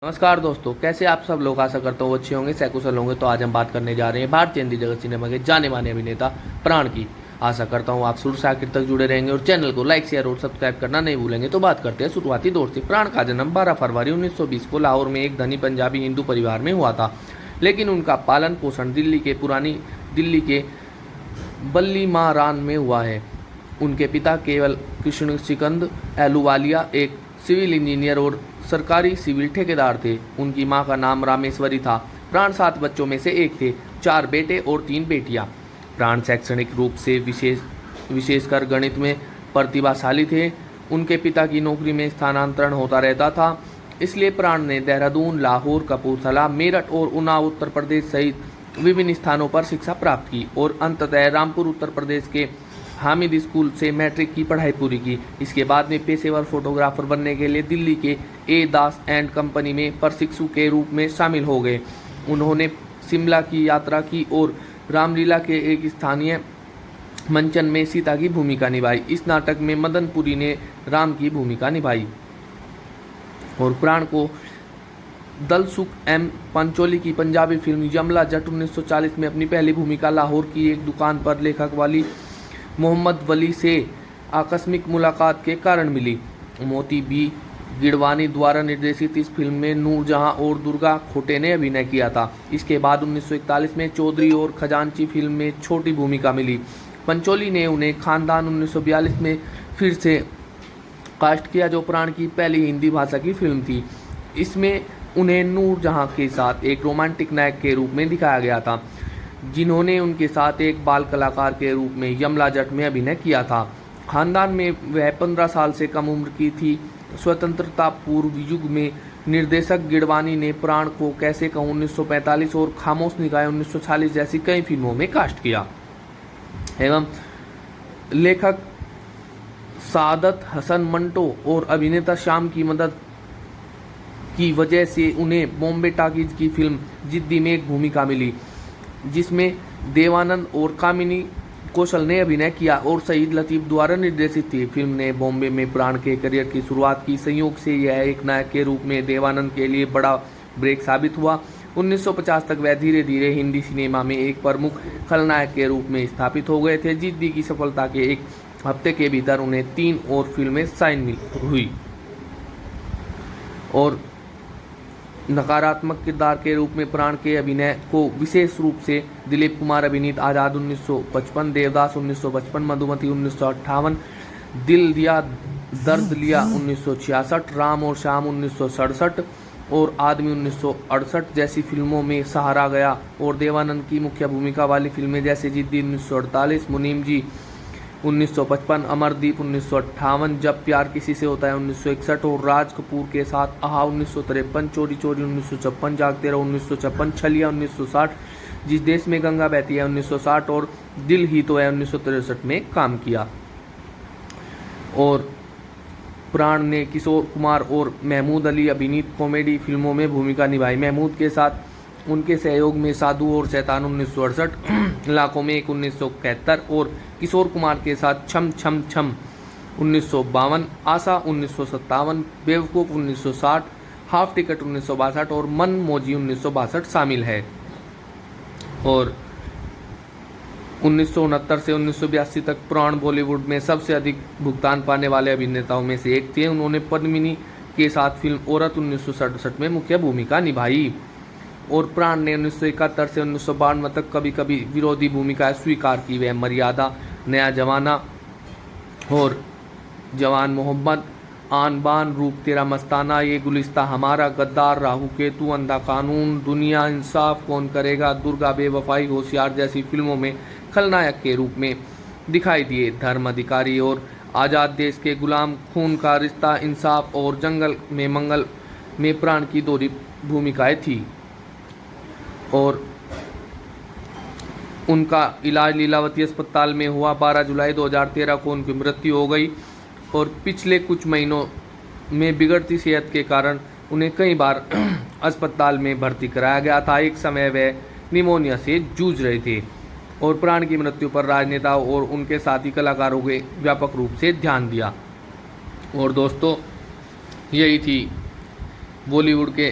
नमस्कार दोस्तों, कैसे आप सब लोग। आशा करता हूँ अच्छे होंगे, सकुशल होंगे। तो आज हम बात करने जा रहे हैं भारतीय हिंदी जगत सिनेमा के जाने माने अभिनेता प्राण की। आशा करता हूँ आप शुरू से आखिर तक जुड़े रहेंगे और चैनल को लाइक शेयर और सब्सक्राइब करना नहीं भूलेंगे। तो बात करते हैं शुरुआती दौर से। प्राण का जन्म 12 फरवरी 1920 को लाहौर में एक धनी पंजाबी हिंदू परिवार में हुआ था, लेकिन उनका पालन पोषण दिल्ली के बल्लीमारान में हुआ है। उनके पिता केवल कृष्ण सिकंद एलूवालिया एक सिविल इंजीनियर और सरकारी सिविल ठेकेदार थे। उनकी मां का नाम रामेश्वरी था। प्राण 7 बच्चों में से एक थे, 4 बेटे और 3 बेटियां। प्राण शैक्षणिक रूप से विशेषकर गणित में प्रतिभाशाली थे। उनके पिता की नौकरी में स्थानांतरण होता रहता था, इसलिए प्राण ने देहरादून, लाहौर, कपूरथला, मेरठ और उन्नाव उत्तर प्रदेश सहित विभिन्न स्थानों पर शिक्षा प्राप्त की और अंततः रामपुर उत्तर प्रदेश के हामिद स्कूल से मैट्रिक की पढ़ाई पूरी की। इसके बाद में पेशेवर फोटोग्राफर बनने के लिए दिल्ली के ए दास एंड कंपनी में प्रशिक्षु के रूप में शामिल हो गए। उन्होंने शिमला की यात्रा की और रामलीला के एक स्थानीय मंचन में सीता की भूमिका निभाई। इस नाटक में मदनपुरी ने राम की भूमिका निभाई। और प्राण को दलसुख एम पंचोली की पंजाबी फिल्म यमला जट 1940 में अपनी पहली भूमिका लाहौर की एक दुकान पर लेखक वाली मोहम्मद वली से आकस्मिक मुलाकात के कारण मिली। मोती बी गिड़वानी द्वारा निर्देशित इस फिल्म में नूरजहां और दुर्गा खोटे ने अभिनय किया था। इसके बाद 1941 में चौधरी और खजांची फिल्म में छोटी भूमिका मिली। पंचोली ने उन्हें खानदान 1942 में फिर से कास्ट किया, जो प्राण की पहली हिंदी भाषा की फिल्म थी। इसमें उन्हें नूरजहां के साथ एक रोमांटिक नायक के रूप में दिखाया गया था, जिन्होंने उनके साथ एक बाल कलाकार के रूप में यमला जट में अभिनय किया था। खानदान में वह 15 साल से कम उम्र की थी। स्वतंत्रता पूर्व युग में निर्देशक गिड़वानी ने प्राण को कैसे कहूं 1945 और खामोश निगाहें 1940 जैसी कई फिल्मों में कास्ट किया। एवं लेखक सादत हसन मंटो और अभिनेता श्याम की मदद की वजह से उन्हें बॉम्बे टॉकीज की फिल्म जिद्दी में एक भूमिका मिली, जिसमें देवानंद और कामिनी कौशल ने अभिनय किया और सईद लतीफ़ द्वारा निर्देशित थी। फिल्म ने बॉम्बे में प्राण के करियर की शुरुआत की। संयोग से यह एक नायक के रूप में देवानंद के लिए बड़ा ब्रेक साबित हुआ। 1950 तक वह धीरे धीरे हिंदी सिनेमा में एक प्रमुख खलनायक के रूप में स्थापित हो गए थे। जिद्दी की सफलता के एक हफ्ते के भीतर उन्हें 3 और फिल्में साइन हुई और नकारात्मक किरदार के रूप में प्राण के अभिनय को विशेष रूप से दिलीप कुमार अभिनीत आज़ाद 1955, देवदास 1955, मधुमती 1958, दिल दिया दर्द लिया 1966, राम और श्याम 1967 और आदमी 1968 जैसी फिल्मों में सहारा गया। और देवानंद की मुख्य भूमिका वाली फिल्में जैसे जिद्दी 1948, मुनीम जी 1955, अमरदीप 1958, जब प्यार किसी से होता है 1961 और राज कपूर के साथ आहा 1953, चोरी चोरी 1956, जागते रहो 1956, छलिया 1960, जिस देश में गंगा बहती है 1960 और दिल ही तो है 1963 में काम किया। और प्राण ने किशोर कुमार और महमूद अली अभिनीत कॉमेडी फिल्मों में भूमिका निभाई। महमूद के साथ उनके सहयोग में साधु और शैतान 1968, लाखों में एक 1971 और किशोर कुमार के साथ छम छम छम 1952, आशा 1957, बेवकूफ़ 1960, हाफ टिकट 1962 और मन मौजी 1962 शामिल है। और 1969 से 1982 तक प्राण बॉलीवुड में सबसे अधिक भुगतान पाने वाले अभिनेताओं में से एक थे। उन्होंने पद्मिनी के साथ फिल्म औरत 1967 में मुख्य भूमिका निभाई। और प्राण ने 1971 से 1992 तक कभी कभी विरोधी भूमिकाएं स्वीकार की। वह मर्यादा, नया जमाना और जवान मोहम्मद, आन बान, रूप तेरा मस्ताना, ये गुलिस्ता हमारा, गद्दार, राहु केतु, अंधा कानून, दुनिया, इंसाफ कौन करेगा, दुर्गा, बेवफाई, होशियार जैसी फिल्मों में खलनायक के रूप में दिखाई दिए। धर्म, अधिकारी और आज़ाद देश के गुलाम, खून का रिश्ता, इंसाफ और जंगल में मंगल में प्राण की दोहरी भूमिकाएं थी। और उनका इलाज लीलावती अस्पताल में हुआ। 12 जुलाई 2013 को उनकी मृत्यु हो गई और पिछले कुछ महीनों में बिगड़ती सेहत के कारण उन्हें कई बार अस्पताल में भर्ती कराया गया था। एक समय वे निमोनिया से जूझ रहे थे। और प्राण की मृत्यु पर राजनेताओं और उनके साथी कलाकारों के व्यापक रूप से ध्यान दिया। और दोस्तों, यही थी बॉलीवुड के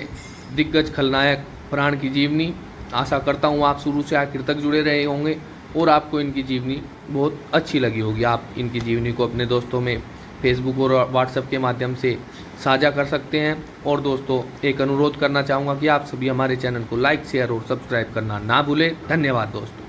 दिग्गज खलनायक प्राण की जीवनी। आशा करता हूँ आप शुरू से आखिर तक जुड़े रहे होंगे और आपको इनकी जीवनी बहुत अच्छी लगी होगी। आप इनकी जीवनी को अपने दोस्तों में फेसबुक और व्हाट्सएप के माध्यम से साझा कर सकते हैं। और दोस्तों, एक अनुरोध करना चाहूँगा कि आप सभी हमारे चैनल को लाइक, शेयर और सब्सक्राइब करना ना भूलें। धन्यवाद दोस्तों।